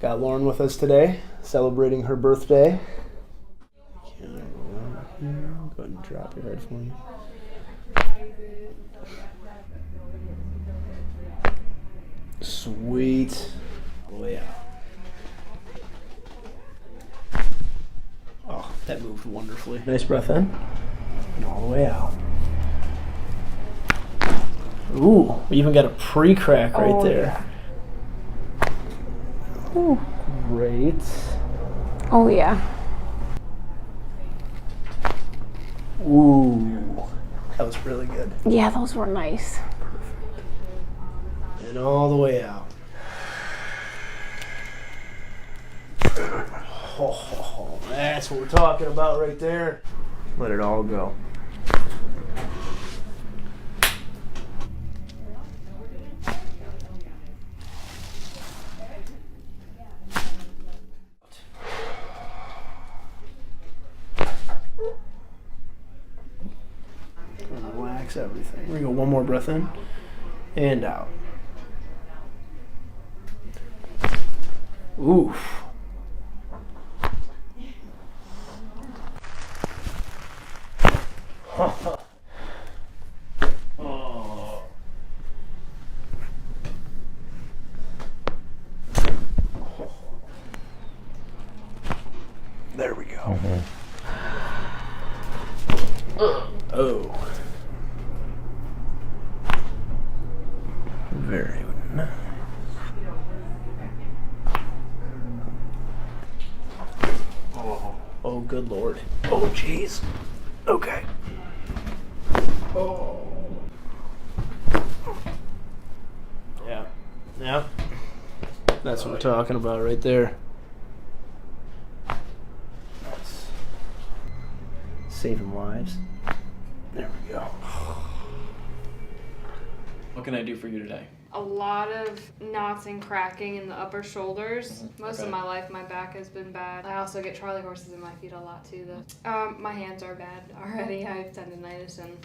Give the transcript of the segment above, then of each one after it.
Got Lauren with us today, celebrating her birthday. Go ahead and drop your head for me. Sweet. Oh yeah. Oh, that moved wonderfully. Nice breath in. And all the way out. Ooh, we even got a pre-crack right there. Yeah. Ooh. Great. Oh yeah. Ooh, that was really good. Yeah, those were nice. And all the way out. Oh, that's what we're talking about right there. Let it all go. Relax everything. We're gonna go one more breath in and out. Oof. Oh. There we go. Oh. Very nice. Oh, good Lord. Oh, jeez. Okay. Oh. Yeah. Yeah. That's what we're talking about right there. Nice. Saving lives. There we go. What can I do for you today? A lot of knots and cracking in the upper shoulders. Most Okay. of my life, my back has been bad. I also get Charlie horses in my feet a lot too, though. My hands are bad already. I have tendonitis and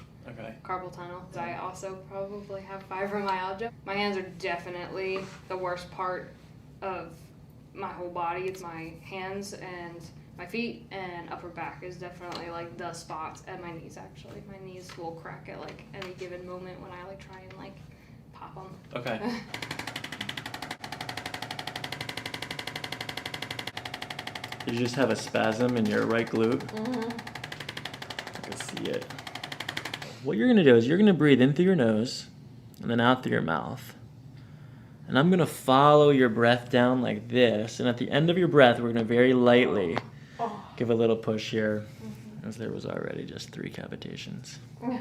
carpal tunnel. I also probably have fibromyalgia. My hands are definitely the worst part of my whole body. It's my hands and my feet and upper back is definitely like the spots, and my knees actually. My knees will crack at like any given moment when I like try and like pop them. Okay. Did you just have a spasm in your right glute? Mm-hmm. I can see it. What you're gonna do is you're gonna breathe in through your nose and then out through your mouth. And I'm gonna follow your breath down like this. And at the end of your breath, we're gonna very lightly give a little push here, as there was already just 3 cavitations. All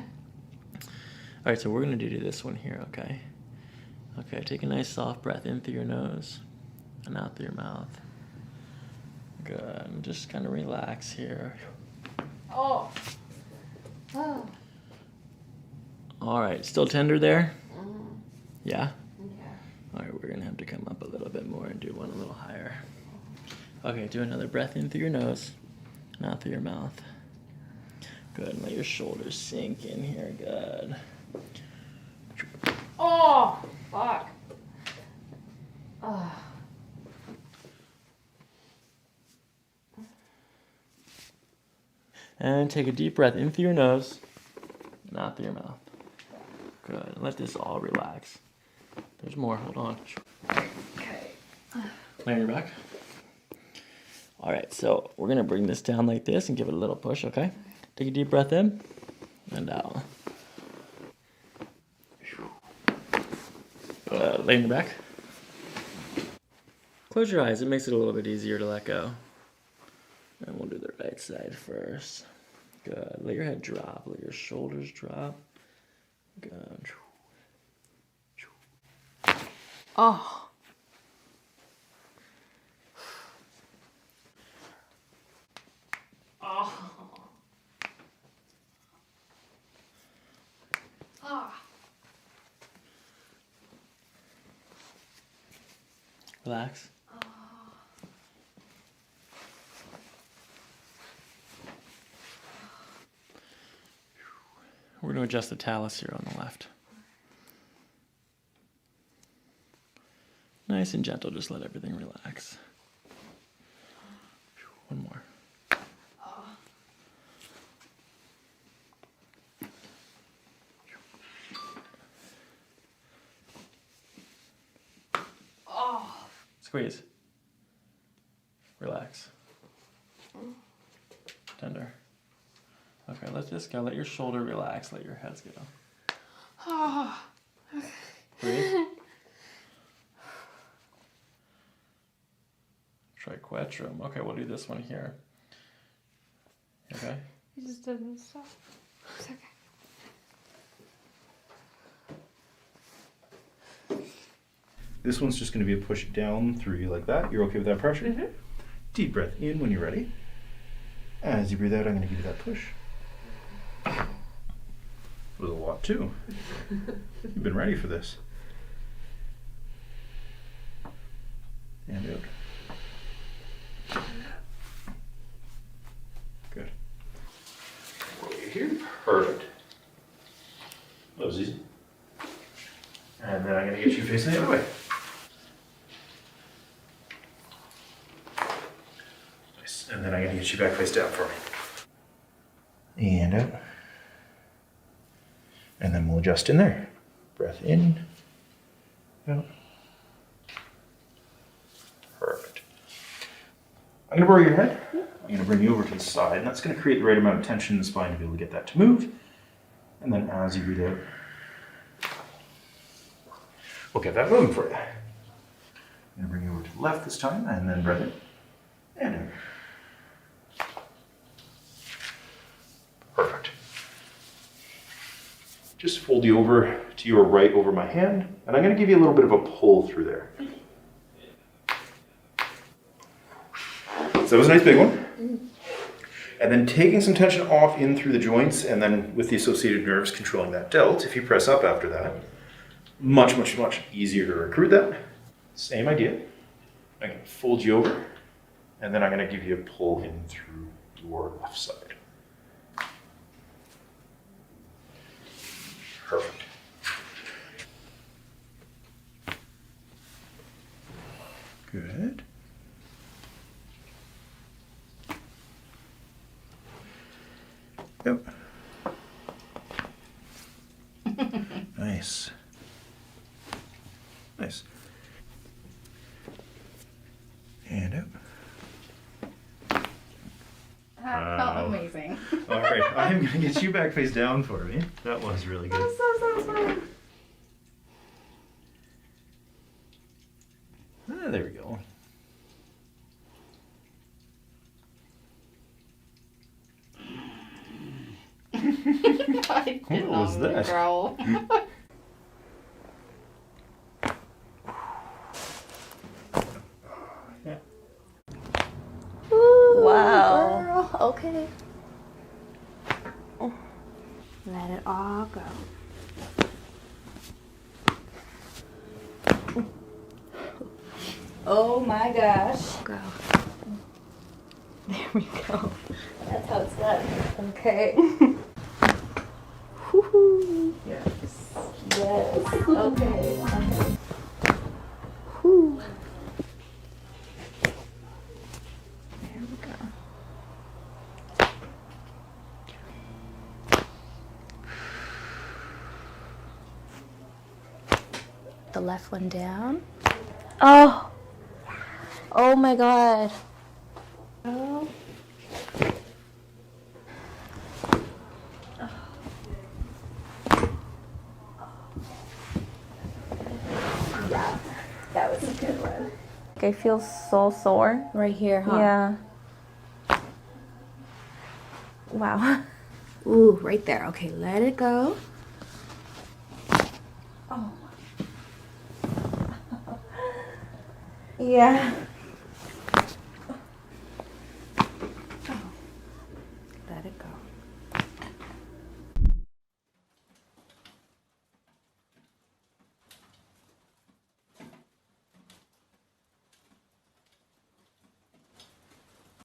right, so we're gonna do this one here, okay? Okay, take a nice soft breath in through your nose and out through your mouth. Good, and just kind of relax here. Oh. Oh. All right, still tender there? Mm-hmm. Yeah? Yeah. All right, we're gonna have to come up a little bit more and do one a little higher. Okay, do another breath in through your nose and out through your mouth. Good, and let your shoulders sink in here, good. Oh, fuck. Oh. And take a deep breath in through your nose and out through your mouth. Good, and let this all relax. There's more, hold on. Okay. Lay on your back. All right, so we're gonna bring this down like this and give it a little push, okay? Take a deep breath in and out. Lay on your back. Close your eyes, it makes it a little bit easier to let go. And we'll do the right side first. Good, let your head drop, let your shoulders drop. Good. Oh. Oh. Ah. Relax. We're going to adjust the talus here on the left. Nice and gentle, just let everything relax. One more. Squeeze. Relax. Tender. Okay, let this go. Let your shoulder relax. Let your heads go. Breathe. Triquetrum. Okay, we'll do this one here. Okay? It just doesn't stop. It's okay. This one's just going to be a push down through you like that. You're okay with that pressure? Mm-hmm. Deep breath in when you're ready. As you breathe out, I'm going to give you that push. It was a lot too. You've been ready for this. And out. Good. Roll you here. Perfect. That was easy. And then I'm going to get you facing the other way. Nice. And then I'm going to get you back face down for me. And out. And then we'll adjust in there. Breath in. Out. Perfect. I'm going to borrow your head. I'm going to bring you over to the side. And that's going to create the right amount of tension in the spine to be able to get that to move. And then as you breathe out, we'll get that moving for you. I'm going to bring you over to the left this time, and then breath in, and out. Perfect. Just fold you over to your right over my hand, and I'm going to give you a little bit of a pull through there. So that was a nice big one. And then taking some tension off in through the joints, and then with the associated nerves controlling that delt, if you press up after that, much, much, much easier to recruit that. Same idea. I'm going to fold you over, and then I'm going to give you a pull in through your left side. Perfect. Good. Yep. Nice. Nice. And up. That felt amazing. All right, I'm going to get you back face down for me. That was really good. There we go. What was that? Growl. Wow. Girl. Okay. Let it all go. Oh my gosh. Go. There we go. That's how it's done. Okay. Woohoo. Yes. Yes. Okay. Whew. There we go. The left one down. Oh. Oh my God. Oh. Yeah, that was a good one. I feel so sore. Right here, huh? Yeah. Wow. Ooh, right there. Okay, let it go. Oh. Yeah.